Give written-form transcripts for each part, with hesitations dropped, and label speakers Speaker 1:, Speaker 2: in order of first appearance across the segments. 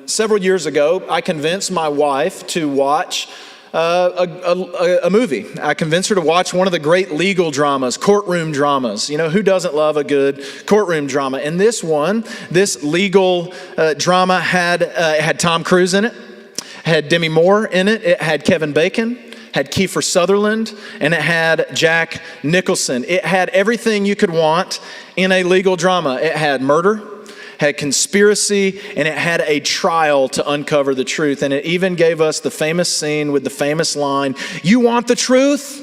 Speaker 1: Several years ago, I convinced my wife to watch a movie. I convinced her to watch one of the great legal dramas, courtroom dramas. You know, who doesn't love a good courtroom drama? And this legal drama had Tom Cruise in it, had Demi Moore in it, it had Kevin Bacon, had Kiefer Sutherland, and it had Jack Nicholson. It had everything you could want in a legal drama. It had murder, had conspiracy, and it had a trial to uncover the truth. And it even gave us the famous scene with the famous line, "You want the truth?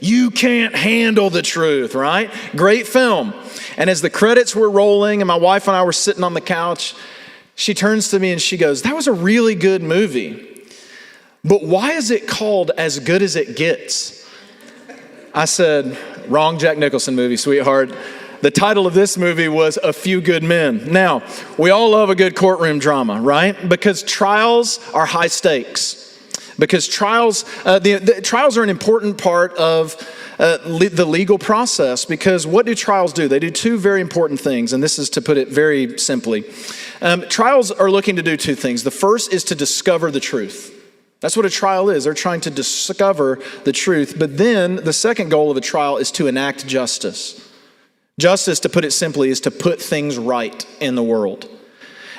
Speaker 1: You can't handle the truth," right? Great film. And as the credits were rolling and my wife and I were sitting on the couch, she turns to me and she goes, "That was a really good movie. But why is it called As Good as It Gets?" I said, "Wrong Jack Nicholson movie, sweetheart. The title of this movie was A Few Good Men." Now, we all love a good courtroom drama, right? Because trials are high stakes. Because trials are an important part of the legal process. Because what do trials do? They do two very important things, and this is to put it very simply. Trials are looking to do two things. The first is to discover the truth. That's what a trial is. They're trying to discover the truth. But then the second goal of a trial is to enact justice. Justice, to put it simply, is to put things right in the world.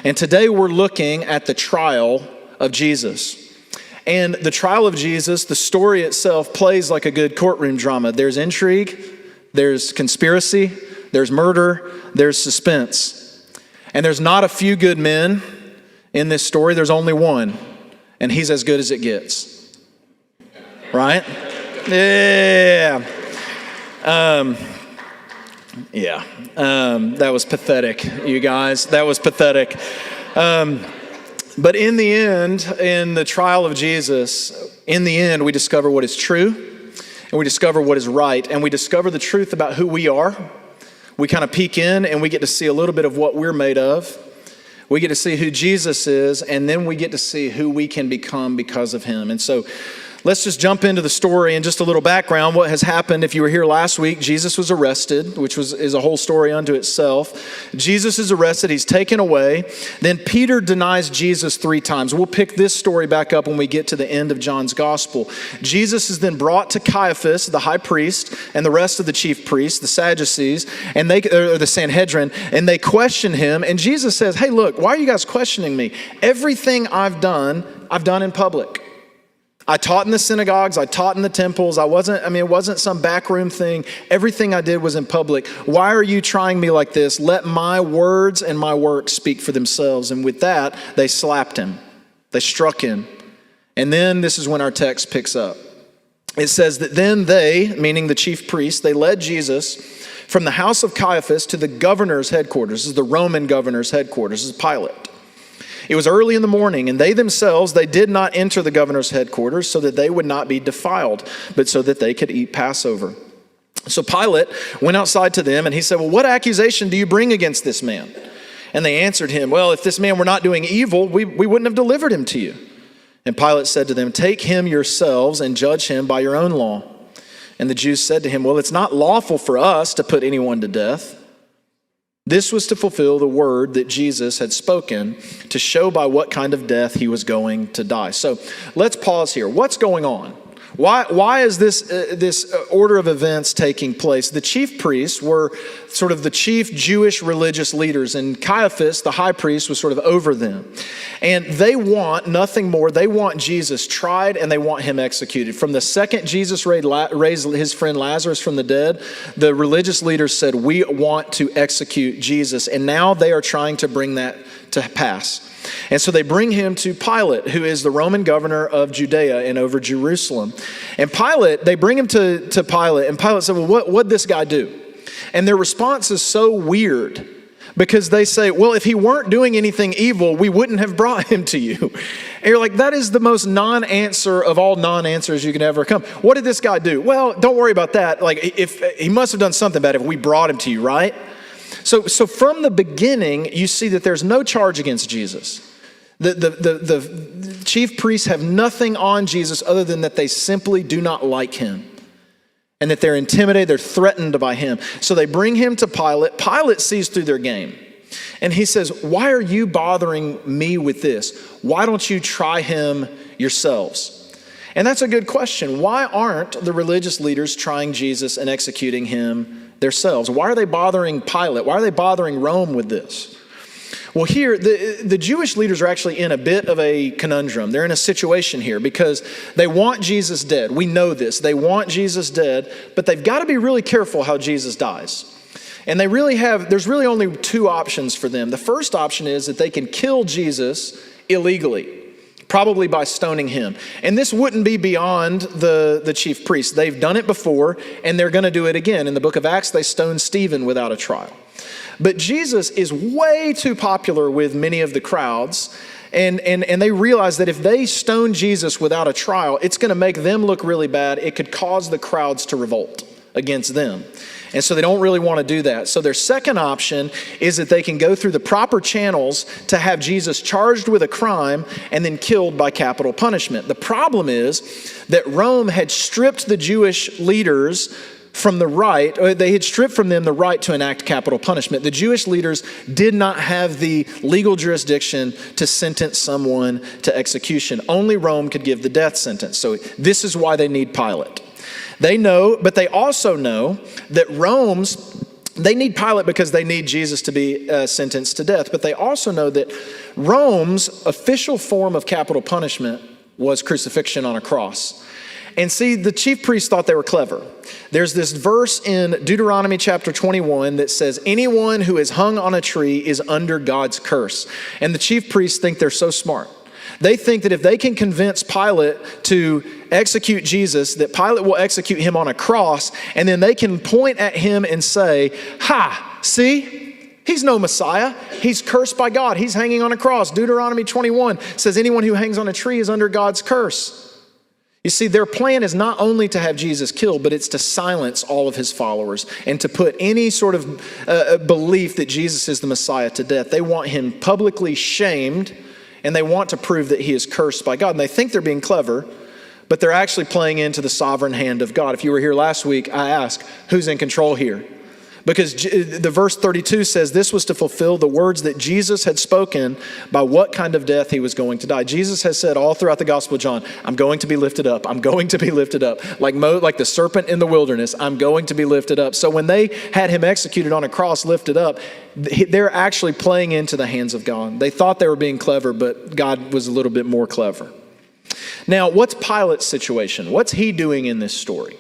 Speaker 1: And today we're looking at the trial of Jesus. And the trial of Jesus, the story itself plays like a good courtroom drama. There's intrigue, there's conspiracy, there's murder, there's suspense. And there's not a few good men in this story, there's only one. And he's as good as it gets. Right? Yeah. That was pathetic, you guys. That was pathetic. But in the end, in the trial of Jesus, in the end, we discover what is true, and we discover what is right, and we discover the truth about who we are. We kind of peek in, and we get to see a little bit of what we're made of. We get to see who Jesus is, and then we get to see who we can become because of him. And so let's just jump into the story and just a little background. What has happened, if you were here last week, Jesus was arrested, which is a whole story unto itself. Jesus is arrested. He's taken away. Then Peter denies Jesus 3 times. We'll pick this story back up when we get to the end of John's gospel. Jesus is then brought to Caiaphas, the high priest, and the rest of the chief priests, the Sadducees, and the Sanhedrin, and they question him. And Jesus says, "Hey, look, why are you guys questioning me? Everything I've done in public. I taught in the synagogues, I taught in the temples. It wasn't some backroom thing. Everything I did was in public. Why are you trying me like this? Let my words and my works speak for themselves." And with that, they slapped him. They struck him. And then this is when our text picks up. It says that then they, meaning the chief priests, they led Jesus from the house of Caiaphas to the governor's headquarters. This is the Roman governor's headquarters. This is Pilate. It was early in the morning, and they themselves, they did not enter the governor's headquarters so that they would not be defiled, but so that they could eat Passover. So Pilate went outside to them, and he said, "Well, what accusation do you bring against this man?" And they answered him, "Well, if this man were not doing evil, we wouldn't have delivered him to you." And Pilate said to them, "Take him yourselves and judge him by your own law." And the Jews said to him, "Well, it's not lawful for us to put anyone to death." This was to fulfill the word that Jesus had spoken to show by what kind of death he was going to die. So let's pause here. What's going on? Why is this order of events taking place? The chief priests were sort of the chief Jewish religious leaders, and Caiaphas, the high priest, was sort of over them. And they want nothing more. They want Jesus tried, and they want him executed. From the second Jesus raised his friend Lazarus from the dead, the religious leaders said, "We want to execute Jesus." And now they are trying to bring that to pass. And so they bring him to Pilate, who is the Roman governor of Judea and over Jerusalem. And they bring him to Pilate, and Pilate said, "Well, what'd this guy do?" And their response is so weird, because they say, "Well, if he weren't doing anything evil, we wouldn't have brought him to you." And you're like, that is the most non-answer of all non-answers you can ever come. What did this guy do? Well, don't worry about that. Like, if he must have done something bad if we brought him to you, right? So from the beginning, you see that there's no charge against Jesus. The chief priests have nothing on Jesus other than that they simply do not like him. And that they're intimidated, they're threatened by him. So they bring him to Pilate. Pilate sees through their game. And he says, why are you bothering me with this? Why don't you try him yourselves? And that's a good question. Why aren't the religious leaders trying Jesus and executing him themselves? Why are they bothering Pilate? Why are they bothering Rome with this? Well, here, the Jewish leaders are actually in a bit of a conundrum. They're in a situation here because they want Jesus dead. We know this. They want Jesus dead, but they've got to be really careful how Jesus dies. And there's really only two options for them. The first option is that they can kill Jesus illegally, probably by stoning him. And this wouldn't be beyond the chief priests. They've done it before, and they're going to do it again. In the book of Acts, they stoned Stephen without a trial. But Jesus is way too popular with many of the crowds, and they realize that if they stone Jesus without a trial, it's going to make them look really bad. It could cause the crowds to revolt against them. And so they don't really want to do that. So their second option is that they can go through the proper channels to have Jesus charged with a crime and then killed by capital punishment. The problem is that Rome had stripped the Jewish leaders from the right, or they had stripped from them the right to enact capital punishment. The Jewish leaders did not have the legal jurisdiction to sentence someone to execution. Only Rome could give the death sentence. So this is why they need Pilate. They know, but they also know that they need Pilate because they need Jesus to be sentenced to death. But they also know that Rome's official form of capital punishment was crucifixion on a cross. And see, the chief priests thought they were clever. There's this verse in Deuteronomy chapter 21 that says, anyone who is hung on a tree is under God's curse. And the chief priests think they're so smart. They think that if they can convince Pilate to execute Jesus, that Pilate will execute him on a cross, and then they can point at him and say, ha, see? He's no Messiah. He's cursed by God. He's hanging on a cross. Deuteronomy 21 says anyone who hangs on a tree is under God's curse. You see, their plan is not only to have Jesus killed, but it's to silence all of his followers and to put any sort of belief that Jesus is the Messiah to death. They want him publicly shamed, and they want to prove that he is cursed by God. And they think they're being clever, but they're actually playing into the sovereign hand of God. If you were here last week, I asked, who's in control here? Because the verse 32 says this was to fulfill the words that Jesus had spoken by what kind of death he was going to die. Jesus has said all throughout the Gospel of John, I'm going to be lifted up. I'm going to be lifted up. Like the serpent in the wilderness, I'm going to be lifted up. So when they had him executed on a cross, lifted up, they're actually playing into the hands of God. They thought they were being clever, but God was a little bit more clever. Now, what's Pilate's situation? What's he doing in this story?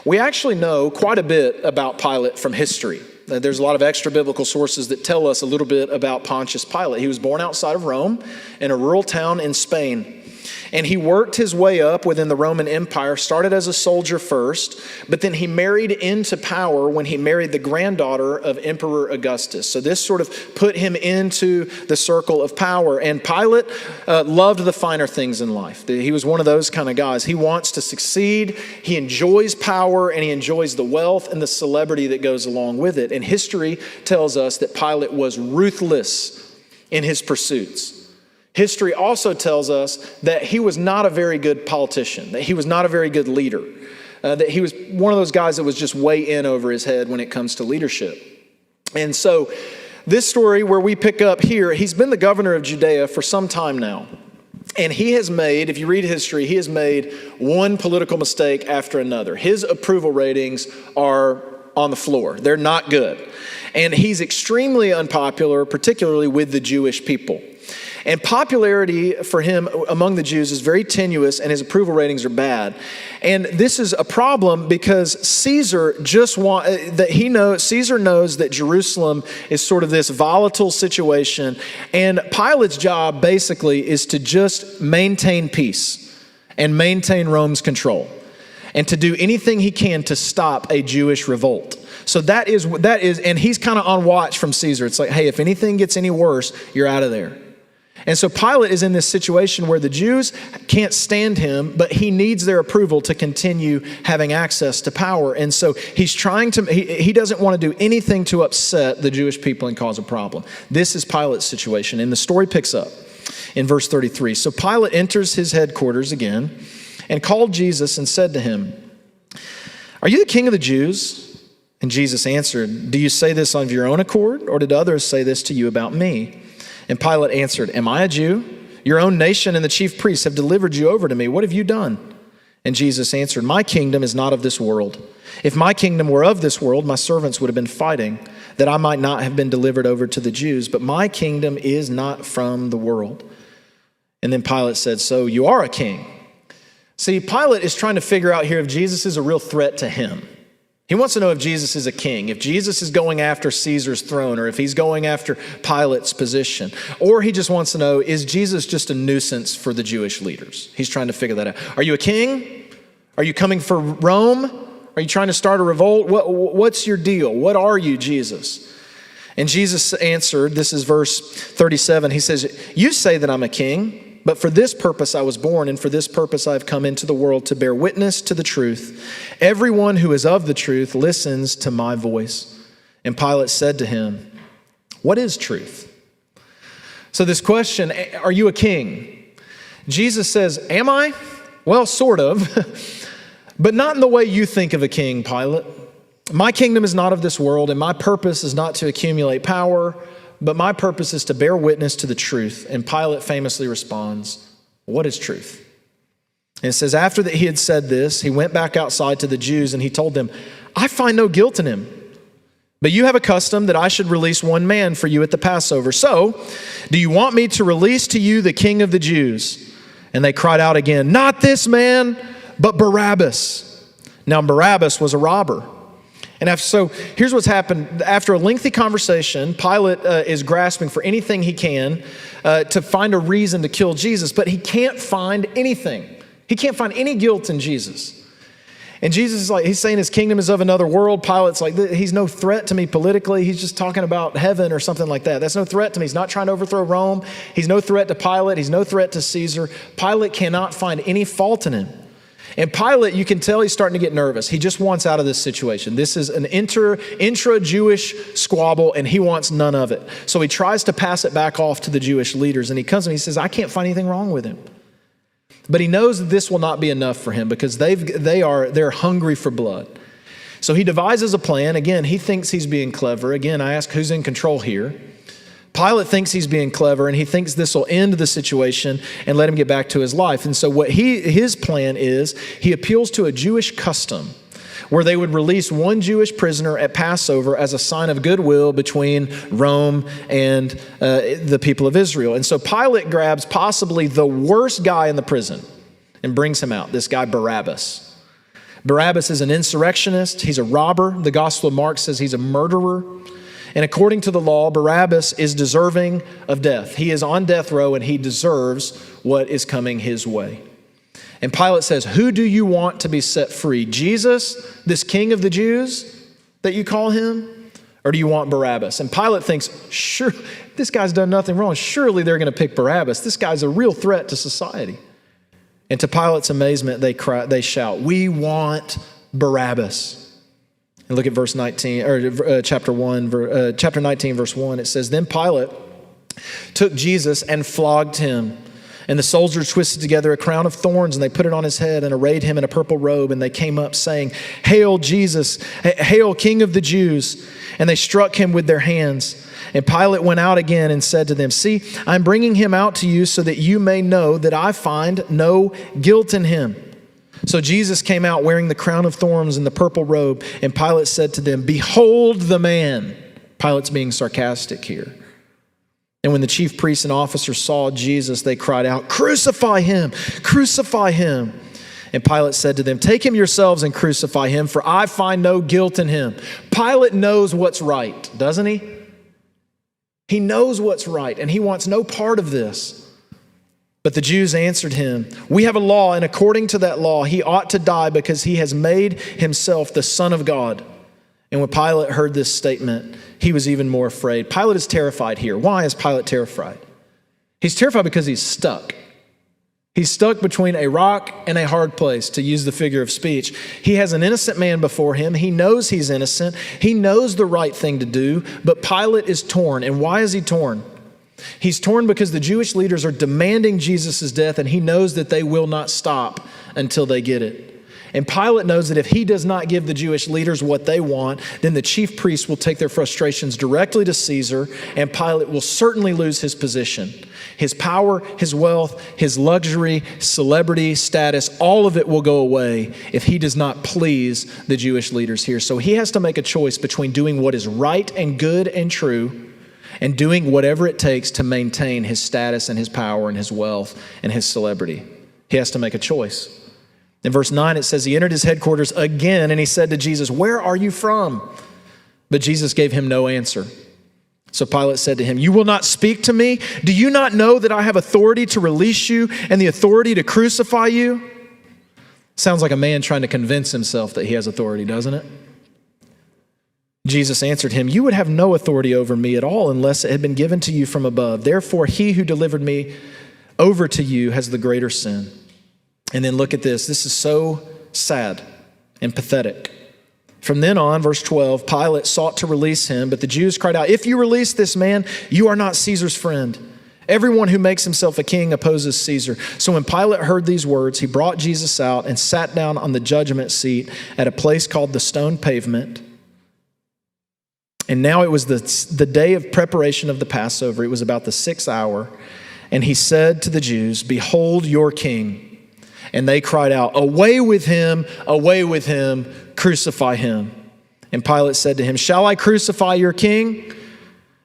Speaker 1: We actually know quite a bit about Pilate from history. There's a lot of extra biblical sources that tell us a little bit about Pontius Pilate. He was born outside of Rome in a rural town in Spain. And he worked his way up within the Roman Empire, started as a soldier first, but then he married into power when he married the granddaughter of Emperor Augustus. So this sort of put him into the circle of power. And Pilate loved the finer things in life. He was one of those kind of guys. He wants to succeed, he enjoys power, and he enjoys the wealth and the celebrity that goes along with it. And history tells us that Pilate was ruthless in his pursuits. History also tells us that he was not a very good politician, that he was not a very good leader, that he was one of those guys that was just way in over his head when it comes to leadership. And so this story where we pick up here, he's been the governor of Judea for some time now. And he has made, if you read history, he has made one political mistake after another. His approval ratings are on the floor. They're not good. And he's extremely unpopular, particularly with the Jewish people. And popularity for him among the Jews is very tenuous, and his approval ratings are bad. And this is a problem because Caesar Caesar knows that Jerusalem is sort of this volatile situation, and Pilate's job basically is to just maintain peace and maintain Rome's control, and to do anything he can to stop a Jewish revolt. So that is, and he's kind of on watch from Caesar. It's like, hey, if anything gets any worse, you're out of there. And so Pilate is in this situation where the Jews can't stand him, but he needs their approval to continue having access to power. And so he's he doesn't want to do anything to upset the Jewish people and cause a problem. This is Pilate's situation. And the story picks up in verse 33. So Pilate enters his headquarters again and called Jesus and said to him, "Are you the king of the Jews?" And Jesus answered, do you say this of your own accord, or did others say this to you about me? And Pilate answered, am I a Jew? Your own nation and the chief priests have delivered you over to me. What have you done? And Jesus answered, my kingdom is not of this world. If my kingdom were of this world, my servants would have been fighting, that I might not have been delivered over to the Jews. But my kingdom is not from the world. And then Pilate said, so you are a king. See, Pilate is trying to figure out here if Jesus is a real threat to him. He wants to know if Jesus is a king, if Jesus is going after Caesar's throne, or if he's going after Pilate's position. Or he just wants to know, is Jesus just a nuisance for the Jewish leaders? He's trying to figure that out. Are you a king? Are you coming for Rome? Are you trying to start a revolt? What's your deal? What are you, Jesus? And Jesus answered, this is verse 37, he says, you say that I'm a king, but for this purpose I was born, and for this purpose I have come into the world, to bear witness to the truth. Everyone who is of the truth listens to my voice. And Pilate said to him, what is truth? So this question, are you a king? Jesus says, am I? Well, sort of, but not in the way you think of a king, Pilate. My kingdom is not of this world, and my purpose is not to accumulate power, but my purpose is to bear witness to the truth. And Pilate famously responds, what is truth? And it says, after that he had said this, he went back outside to the Jews and he told them, I find no guilt in him. But you have a custom that I should release one man for you at the Passover. So, do you want me to release to you the king of the Jews? And they cried out again, not this man, but Barabbas. Now Barabbas was a robber. And so here's what's happened. After a lengthy conversation, Pilate is grasping for anything he can to find a reason to kill Jesus, but he can't find anything. He can't find any guilt in Jesus. And Jesus is like, he's saying his kingdom is of another world. Pilate's like, he's no threat to me politically. He's just talking about heaven or something like that. That's no threat to me. He's not trying to overthrow Rome. He's no threat to Pilate. He's no threat to Caesar. Pilate cannot find any fault in him. And Pilate, you can tell he's starting to get nervous. He just wants out of this situation. This is an intra-Jewish squabble, and he wants none of it. So he tries to pass it back off to the Jewish leaders, and he comes and he says, I can't find anything wrong with him. But he knows that this will not be enough for him because they're hungry for blood. So he devises a plan. Again, he thinks he's being clever. Again, I ask, who's in control here? Pilate thinks he's being clever, and he thinks this will end the situation and let him get back to his life. And so what his plan is, he appeals to a Jewish custom where they would release one Jewish prisoner at Passover as a sign of goodwill between Rome and the people of Israel. And so Pilate grabs possibly the worst guy in the prison and brings him out, this guy Barabbas. Barabbas is an insurrectionist. He's a robber. The Gospel of Mark says he's a murderer. And according to the law, Barabbas is deserving of death. He is on death row and he deserves what is coming his way. And Pilate says, who do you want to be set free? Jesus, this king of the Jews that you call him? Or do you want Barabbas? And Pilate thinks, sure, this guy's done nothing wrong. Surely they're going to pick Barabbas. This guy's a real threat to society. And to Pilate's amazement, they shout, we want Barabbas. And look at verse 19, or chapter 19, verse 1. It says, then Pilate took Jesus and flogged him. And the soldiers twisted together a crown of thorns, and they put it on his head and arrayed him in a purple robe. And they came up saying, hail Jesus, hail King of the Jews. And they struck him with their hands. And Pilate went out again and said to them, see, I'm bringing him out to you so that you may know that I find no guilt in him. So Jesus came out wearing the crown of thorns and the purple robe. And Pilate said to them, behold the man. Pilate's being sarcastic here. And when the chief priests and officers saw Jesus, they cried out, crucify him, crucify him. And Pilate said to them, take him yourselves and crucify him, for I find no guilt in him. Pilate knows what's right, doesn't he? He knows what's right, and he wants no part of this. But the Jews answered him, we have a law, and according to that law, he ought to die because he has made himself the Son of God. And when Pilate heard this statement, he was even more afraid. Pilate is terrified here. Why is Pilate terrified? He's terrified because he's stuck. He's stuck between a rock and a hard place, to use the figure of speech. He has an innocent man before him. He knows he's innocent. He knows the right thing to do, but Pilate is torn. And why is he torn? He's torn because the Jewish leaders are demanding Jesus' death, and he knows that they will not stop until they get it. And Pilate knows that if he does not give the Jewish leaders what they want, then the chief priests will take their frustrations directly to Caesar, and Pilate will certainly lose his position. His power, his wealth, his luxury, celebrity, status, all of it will go away if he does not please the Jewish leaders here. So he has to make a choice between doing what is right and good and true and doing whatever it takes to maintain his status and his power and his wealth and his celebrity. He has to make a choice. In verse 9, it says, he entered his headquarters again, and he said to Jesus, "Where are you from?" But Jesus gave him no answer. So Pilate said to him, "You will not speak to me? Do you not know that I have authority to release you and the authority to crucify you?" Sounds like a man trying to convince himself that he has authority, doesn't it? Jesus answered him, "You would have no authority over me at all unless it had been given to you from above. Therefore, he who delivered me over to you has the greater sin." And then look at this. This is so sad and pathetic. From then on, verse 12, Pilate sought to release him, but the Jews cried out, "If you release this man, you are not Caesar's friend. Everyone who makes himself a king opposes Caesar." So when Pilate heard these words, he brought Jesus out and sat down on the judgment seat at a place called the Stone Pavement. And now it was the day of preparation of the Passover. It was about the 6th hour. And he said to the Jews, "Behold your king." And they cried out, away with him, crucify him." And Pilate said to him, "Shall I crucify your king?"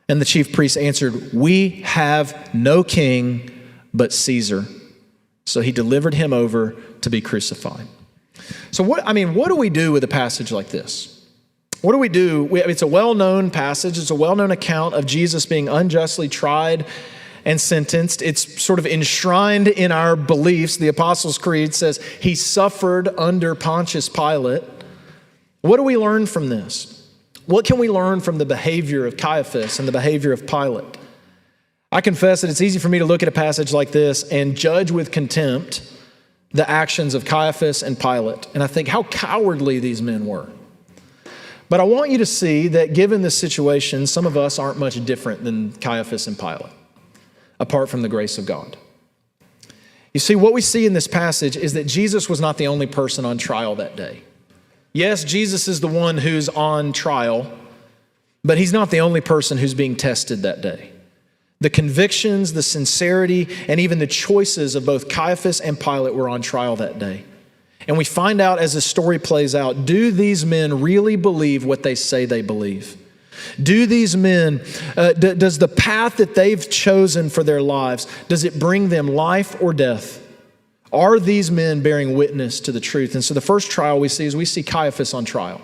Speaker 1: And the chief priests answered, "We have no king but Caesar." So he delivered him over to be crucified. So what do we do with a passage like this? What do we do? It's a well-known passage. It's a well-known account of Jesus being unjustly tried and sentenced. It's sort of enshrined in our beliefs. The Apostles' Creed says he suffered under Pontius Pilate. What do we learn from this? What can we learn from the behavior of Caiaphas and the behavior of Pilate? I confess that it's easy for me to look at a passage like this and judge with contempt the actions of Caiaphas and Pilate. And I think how cowardly these men were. But I want you to see that given this situation, some of us aren't much different than Caiaphas and Pilate, apart from the grace of God. You see, what we see in this passage is that Jesus was not the only person on trial that day. Yes, Jesus is the one who's on trial, but he's not the only person who's being tested that day. The convictions, the sincerity, and even the choices of both Caiaphas and Pilate were on trial that day. And we find out as the story plays out, do these men really believe what they say they believe? Do these men, does the path that they've chosen for their lives, does it bring them life or death? Are these men bearing witness to the truth? And so the first trial we see Caiaphas on trial.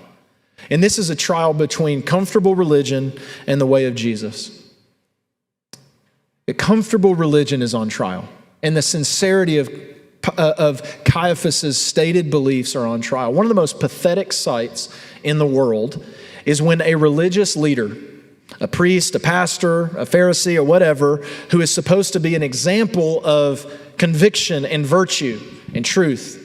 Speaker 1: And this is a trial between comfortable religion and the way of Jesus. A comfortable religion is on trial, and the sincerity of Caiaphas's stated beliefs are on trial. One of the most pathetic sights in the world is when a religious leader, a priest, a pastor, a Pharisee, or whatever, who is supposed to be an example of conviction and virtue and truth.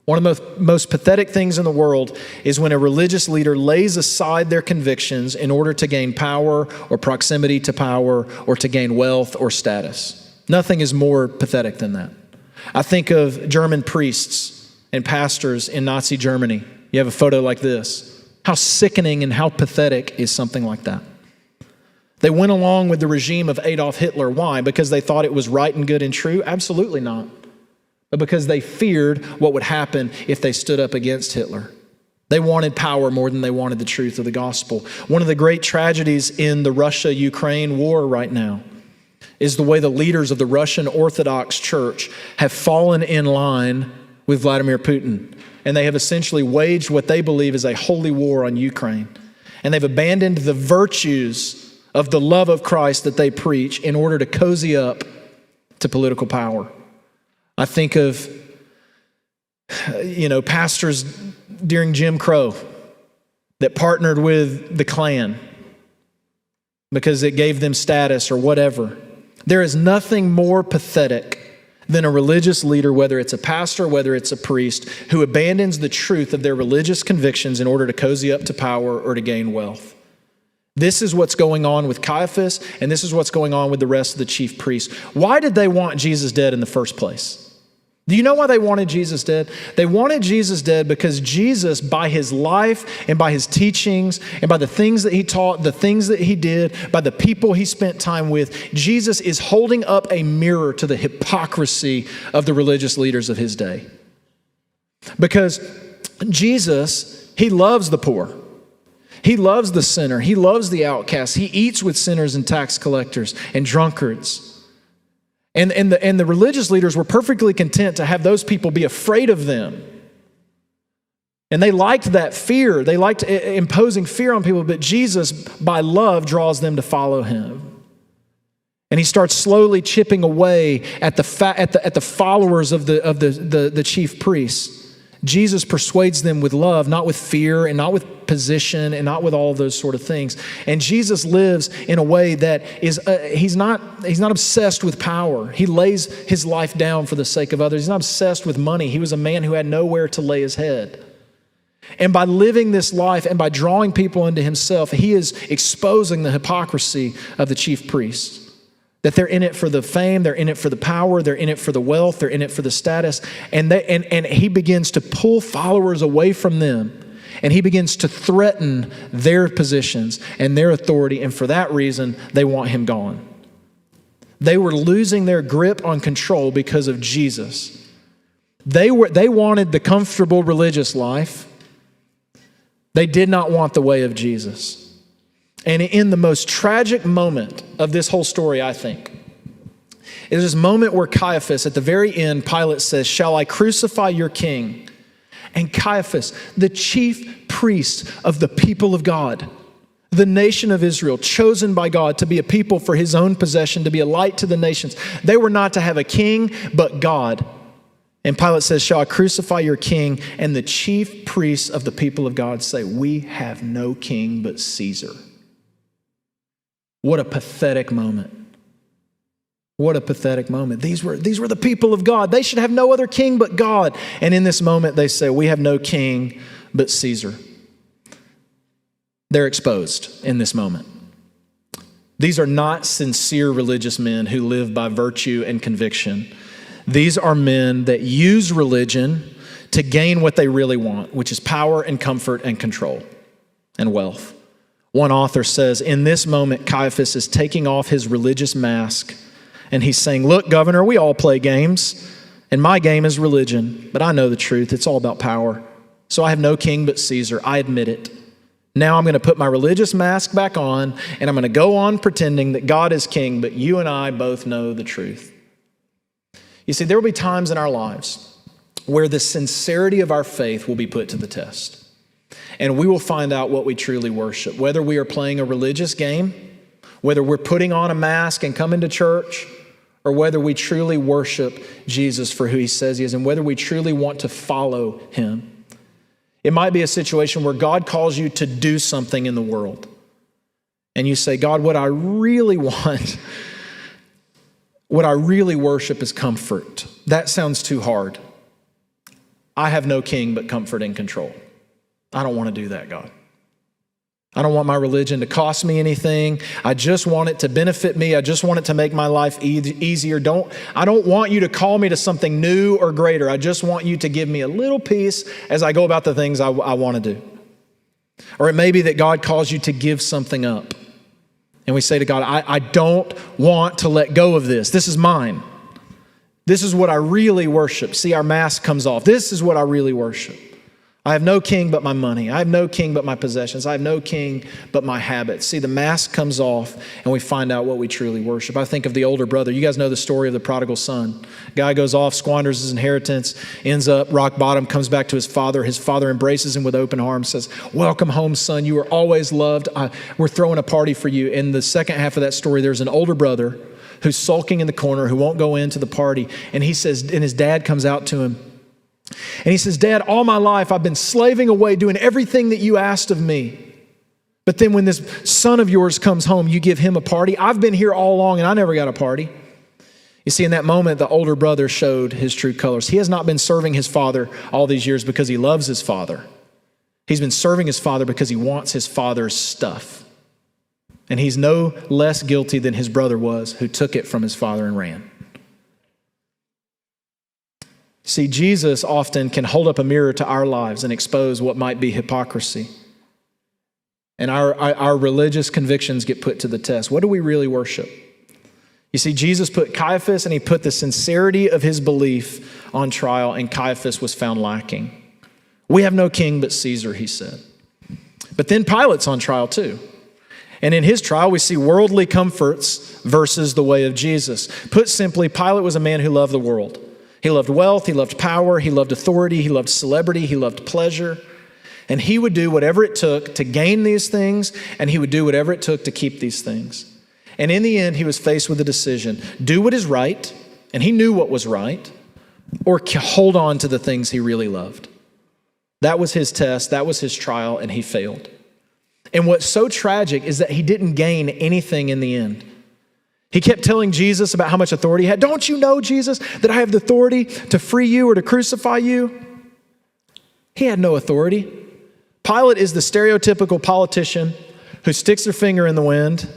Speaker 1: One of the most pathetic things in the world is when a religious leader lays aside their convictions in order to gain power or proximity to power or to gain wealth or status. Nothing is more pathetic than that. I think of German priests and pastors in Nazi Germany. You have a photo like this. How sickening and how pathetic is something like that? They went along with the regime of Adolf Hitler. Why? Because they thought it was right and good and true? Absolutely not. But because they feared what would happen if they stood up against Hitler. They wanted power more than they wanted the truth of the gospel. One of the great tragedies in the Russia-Ukraine war right now is the way the leaders of the Russian Orthodox Church have fallen in line with Vladimir Putin. And they have essentially waged what they believe is a holy war on Ukraine. And they've abandoned the virtues of the love of Christ that they preach in order to cozy up to political power. I think of, pastors during Jim Crow that partnered with the Klan because it gave them status or whatever. There is nothing more pathetic than a religious leader, whether it's a pastor, whether it's a priest, who abandons the truth of their religious convictions in order to cozy up to power or to gain wealth. This is what's going on with Caiaphas, and this is what's going on with the rest of the chief priests. Why did they want Jesus dead in the first place? Do you know why they wanted Jesus dead? They wanted Jesus dead because Jesus, by his life and by his teachings and by the things that he taught, the things that he did, by the people he spent time with, Jesus is holding up a mirror to the hypocrisy of the religious leaders of his day. Because Jesus, he loves the poor. He loves the sinner. He loves the outcast. He eats with sinners and tax collectors and drunkards. And the religious leaders were perfectly content to have those people be afraid of them. And they liked that fear. They liked imposing fear on people, but Jesus, by love, draws them to follow him. And he starts slowly chipping away at the followers of the chief priests. Jesus persuades them with love, not with fear and not with position and not with all of those sort of things. And Jesus lives in a way that is, he's not obsessed with power. He lays his life down for the sake of others. He's not obsessed with money. He was a man who had nowhere to lay his head. And by living this life and by drawing people into himself, he is exposing the hypocrisy of the chief priests. That they're in it for the fame, they're in it for the power, they're in it for the wealth, they're in it for the status. And he begins to pull followers away from them. And he begins to threaten their positions and their authority. And for that reason, they want him gone. They were losing their grip on control because of Jesus. They wanted the comfortable religious life. They did not want the way of Jesus. And in the most tragic moment of this whole story, I think, is this moment where Caiaphas, at the very end, Pilate says, "Shall I crucify your king?" And Caiaphas, the chief priest of the people of God, the nation of Israel, chosen by God to be a people for his own possession, to be a light to the nations. They were not to have a king, but God. And Pilate says, "Shall I crucify your king?" And the chief priests of the people of God say, "We have no king but Caesar." What a pathetic moment. What a pathetic moment. These were the people of God. They should have no other king but God. And in this moment, they say, "We have no king but Caesar." They're exposed in this moment. These are not sincere religious men who live by virtue and conviction. These are men that use religion to gain what they really want, which is power and comfort and control and wealth. One author says, in this moment, Caiaphas is taking off his religious mask and he's saying, "Look, Governor, we all play games and my game is religion, but I know the truth. It's all about power. So I have no king but Caesar. I admit it. Now I'm going to put my religious mask back on and I'm going to go on pretending that God is king, but you and I both know the truth." You see, there will be times in our lives where the sincerity of our faith will be put to the test. And we will find out what we truly worship, whether we are playing a religious game, whether we're putting on a mask and coming to church, or whether we truly worship Jesus for who he says he is, and whether we truly want to follow him. It might be a situation where God calls you to do something in the world. And you say, "God, what I really want, what I really worship is comfort. That sounds too hard. I have no king but comfort and control. I don't want to do that, God. I don't want my religion to cost me anything. I just want it to benefit me. I just want it to make my life easier. I don't want you to call me to something new or greater. I just want you to give me a little peace as I go about the things I want to do." Or it may be that God calls you to give something up. And we say to God, I don't want to let go of this. This is mine. This is what I really worship. See, our mask comes off. This is what I really worship. I have no king but my money. I have no king but my possessions. I have no king but my habits. See, the mask comes off and we find out what we truly worship. I think of the older brother. You guys know the story of the prodigal son. Guy goes off, squanders his inheritance, ends up rock bottom, comes back to his father. His father embraces him with open arms, says, "Welcome home, son. You were always loved. We're throwing a party for you." In the second half of that story, there's an older brother who's sulking in the corner, who won't go into the party. And he says, and his dad comes out to him. And he says, "Dad, all my life I've been slaving away doing everything that you asked of me. But then when this son of yours comes home, you give him a party. I've been here all along and I never got a party." You see, in that moment, the older brother showed his true colors. He has not been serving his father all these years because he loves his father. He's been serving his father because he wants his father's stuff. And he's no less guilty than his brother was, who took it from his father and ran. See, Jesus often can hold up a mirror to our lives and expose what might be hypocrisy. And our religious convictions get put to the test. What do we really worship? You see, Jesus put Caiaphas and he put the sincerity of his belief on trial, and Caiaphas was found lacking. We have no king but Caesar, he said. But then Pilate's on trial too. And in his trial, we see worldly comforts versus the way of Jesus. Put simply, Pilate was a man who loved the world. He loved wealth, he loved power, he loved authority, he loved celebrity, he loved pleasure. And he would do whatever it took to gain these things, and he would do whatever it took to keep these things. And in the end, he was faced with a decision. Do what is right, and he knew what was right, or hold on to the things he really loved. That was his test, that was his trial, and he failed. And what's so tragic is that he didn't gain anything in the end. He kept telling Jesus about how much authority he had. Don't you know, Jesus, that I have the authority to free you or to crucify you? He had no authority. Pilate is the stereotypical politician who sticks their finger in the wind,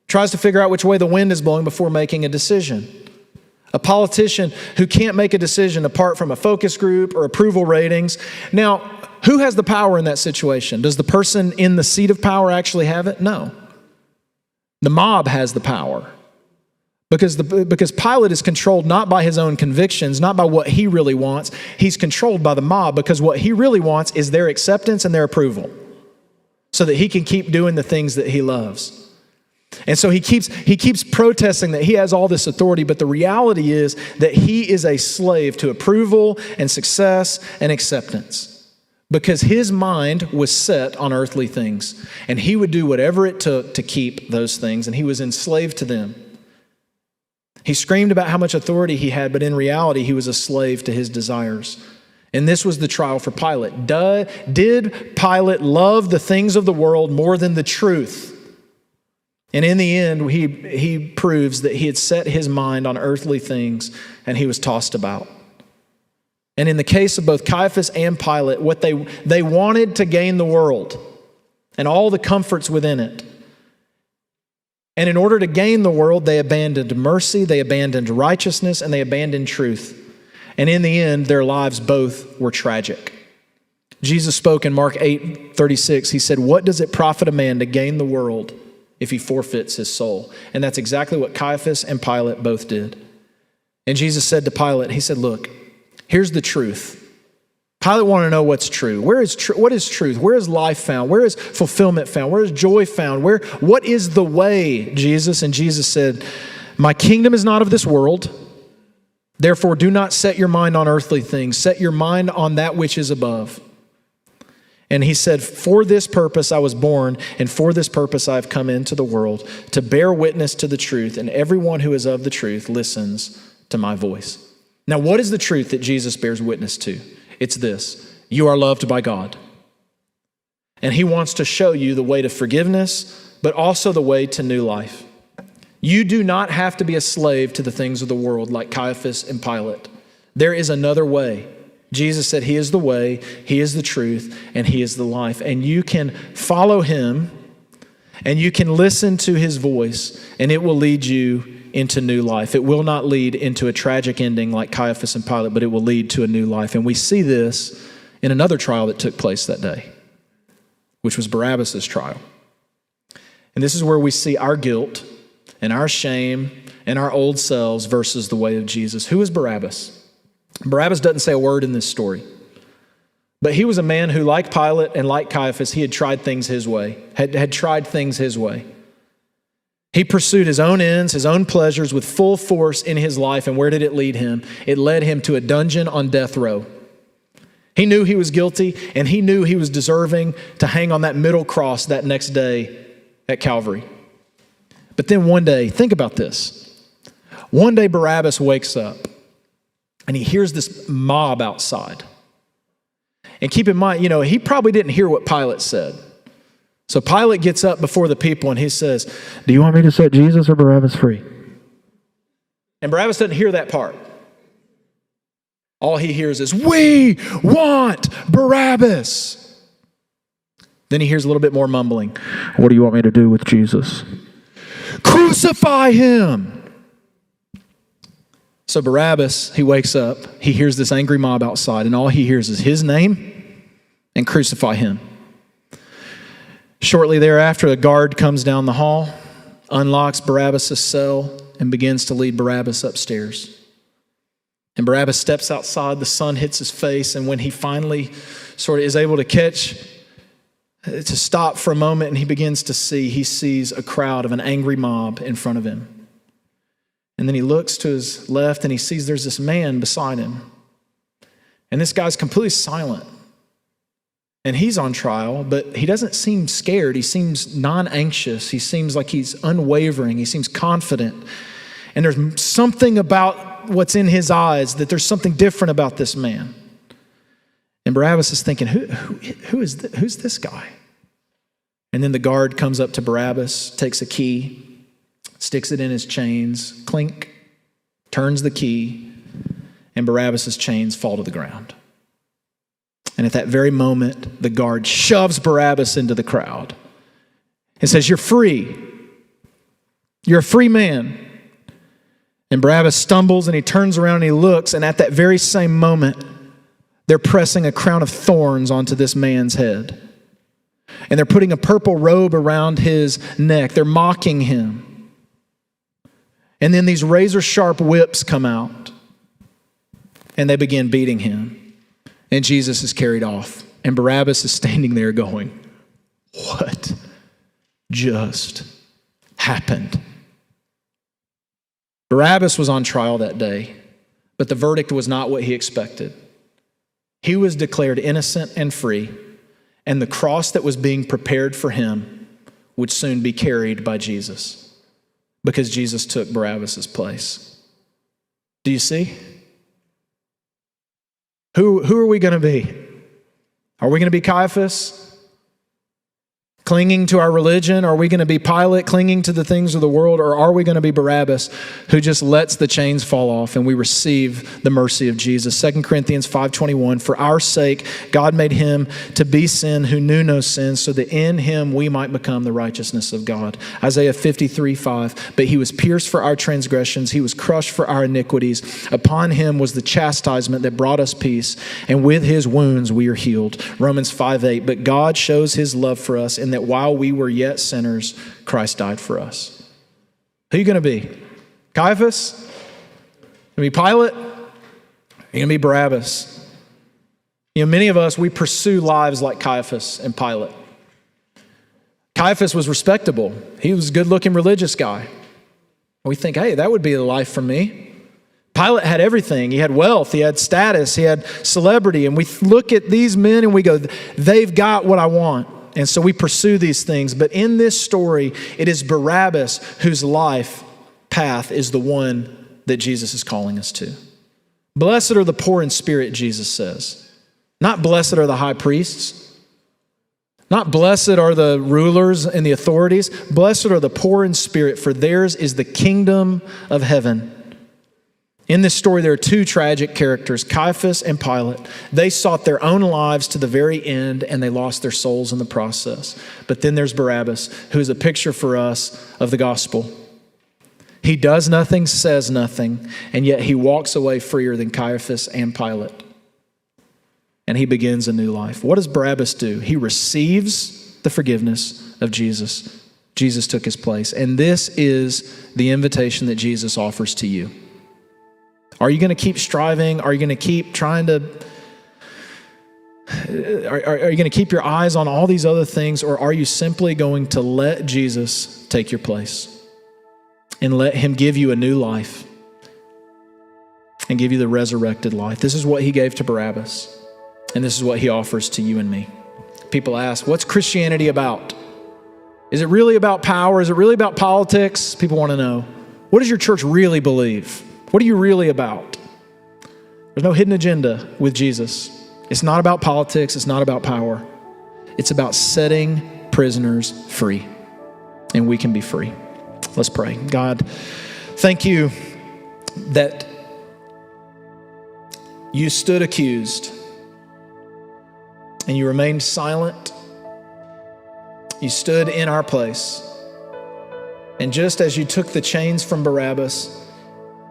Speaker 1: tries to figure out which way the wind is blowing before making a decision. A politician who can't make a decision apart from a focus group or approval ratings. Now, who has the power in that situation? Does the person in the seat of power actually have it? No. The mob has the power. Because Pilate is controlled not by his own convictions, not by what he really wants. He's controlled by the mob because what he really wants is their acceptance and their approval so that he can keep doing the things that he loves. And so he keeps protesting that he has all this authority, but the reality is that he is a slave to approval and success and acceptance because his mind was set on earthly things, and he would do whatever it took to keep those things, and he was enslaved to them. He screamed about how much authority he had, but in reality, he was a slave to his desires. And this was the trial for Pilate. Did Pilate love the things of the world more than the truth? And in the end, he proves that he had set his mind on earthly things and he was tossed about. And in the case of both Caiaphas and Pilate, what they wanted to gain the world and all the comforts within it. And in order to gain the world, they abandoned mercy, they abandoned righteousness, and they abandoned truth. And in the end, their lives both were tragic. Jesus spoke in Mark 8:36. He said, "What does it profit a man to gain the world if he forfeits his soul?" And that's exactly what Caiaphas and Pilate both did. And Jesus said to Pilate, he said, "Look, here's the truth." Pilate wanted to know what's true. What is truth? Where is life found? Where is fulfillment found? Where is joy found? What is the way, Jesus? And Jesus said, "My kingdom is not of this world. Therefore, do not set your mind on earthly things. Set your mind on that which is above." And he said, "For this purpose I was born, and for this purpose I have come into the world, to bear witness to the truth, and everyone who is of the truth listens to my voice." Now, what is the truth that Jesus bears witness to? It's this: you are loved by God. And he wants to show you the way to forgiveness, but also the way to new life. You do not have to be a slave to the things of the world like Caiaphas and Pilate. There is another way. Jesus said he is the way, he is the truth, and he is the life. And you can follow him, and you can listen to his voice, and it will lead you into new life. It will not lead into a tragic ending like Caiaphas and Pilate, but it will lead to a new life. And we see this in another trial that took place that day, which was Barabbas' trial. And this is where we see our guilt and our shame and our old selves versus the way of Jesus. Who is Barabbas? Barabbas doesn't say a word in this story. But he was a man who, like Pilate and like Caiaphas, he had tried things his way, had tried things his way. He pursued his own ends, his own pleasures with full force in his life. And where did it lead him? It led him to a dungeon on death row. He knew he was guilty, and he knew he was deserving to hang on that middle cross that next day at Calvary. But then one day, think about this. One day Barabbas wakes up and he hears this mob outside. And keep in mind, he probably didn't hear what Pilate said. So Pilate gets up before the people and he says, "Do you want me to set Jesus or Barabbas free?" And Barabbas doesn't hear that part. All he hears is, "We want Barabbas." Then he hears a little bit more mumbling. "What do you want me to do with Jesus?" "Crucify him." So Barabbas, he wakes up, he hears this angry mob outside, and all he hears is his name and crucify him. Shortly thereafter, a guard comes down the hall, unlocks Barabbas' cell, and begins to lead Barabbas upstairs. And Barabbas steps outside, the sun hits his face, and when he finally sort of is able to stop for a moment, and he sees a crowd of an angry mob in front of him. And then he looks to his left and he sees there's this man beside him. And this guy's completely silent. And he's on trial, but he doesn't seem scared. He seems non-anxious. He seems like he's unwavering. He seems confident. And there's something about what's in his eyes, that there's something different about this man. And Barabbas is thinking, who's this guy? And then the guard comes up to Barabbas, takes a key, sticks it in his chains, clink, turns the key, and Barabbas' chains fall to the ground. And at that very moment, the guard shoves Barabbas into the crowd and says, "You're free. You're a free man." And Barabbas stumbles and he turns around and he looks, and at that very same moment, they're pressing a crown of thorns onto this man's head. And they're putting a purple robe around his neck. They're mocking him. And then these razor-sharp whips come out, and they begin beating him. And Jesus is carried off. And Barabbas is standing there going, "What just happened?" Barabbas was on trial that day, but the verdict was not what he expected. He was declared innocent and free, and the cross that was being prepared for him would soon be carried by Jesus, because Jesus took Barabbas' place. Do you see? Who are we going to be? Are we going to be Caiaphas, clinging to our religion? Are we going to be Pilate, clinging to the things of the world? Or are we going to be Barabbas, who just lets the chains fall off and we receive the mercy of Jesus? 2 Corinthians 5:21, "For our sake God made him to be sin who knew no sin, so that in him we might become the righteousness of God." Isaiah 53:5, "But he was pierced for our transgressions, he was crushed for our iniquities. Upon him was the chastisement that brought us peace, and with his wounds we are healed." Romans 5:8, "But God shows his love for us in that while we were yet sinners, Christ died for us." Who are you going to be? Caiaphas? Going to be Pilate? Are you going to be Barabbas? You know, many of us, we pursue lives like Caiaphas and Pilate. Caiaphas was respectable. He was a good-looking religious guy. We think, hey, that would be the life for me. Pilate had everything. He had wealth, he had status, he had celebrity. And we look at these men and we go, they've got what I want. And so we pursue these things. But in this story, it is Barabbas whose life path is the one that Jesus is calling us to. Blessed are the poor in spirit, Jesus says. Not blessed are the high priests. Not blessed are the rulers and the authorities. Blessed are the poor in spirit, for theirs is the kingdom of heaven. In this story, there are two tragic characters, Caiaphas and Pilate. They sought their own lives to the very end, and they lost their souls in the process. But then there's Barabbas, who is a picture for us of the gospel. He does nothing, says nothing, and yet he walks away freer than Caiaphas and Pilate. And he begins a new life. What does Barabbas do? He receives the forgiveness of Jesus. Jesus took his place. And this is the invitation that Jesus offers to you. Are you going to keep striving? Are you going to keep trying to... Are you going to keep your eyes on all these other things? Or are you simply going to let Jesus take your place and let him give you a new life and give you the resurrected life? This is what he gave to Barabbas. And this is what he offers to you and me. People ask, what's Christianity about? Is it really about power? Is it really about politics? People want to know. What does your church really believe? What are you really about? There's no hidden agenda with Jesus. It's not about politics. It's not about power. It's about setting prisoners free. And we can be free. Let's pray. God, thank you that you stood accused and you remained silent. You stood in our place. And just as you took the chains from Barabbas,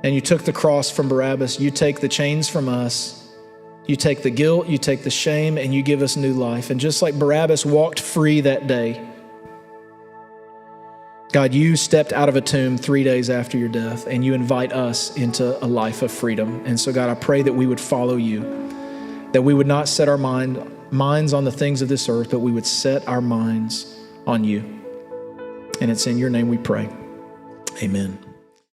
Speaker 1: and you took the cross from Barabbas, you take the chains from us, you take the guilt, you take the shame, and you give us new life. And just like Barabbas walked free that day, God, you stepped out of a tomb 3 days after your death, and you invite us into a life of freedom. And so, God, I pray that we would follow you, that we would not set our minds on the things of this earth, but we would set our minds on you. And it's in your name we pray. Amen.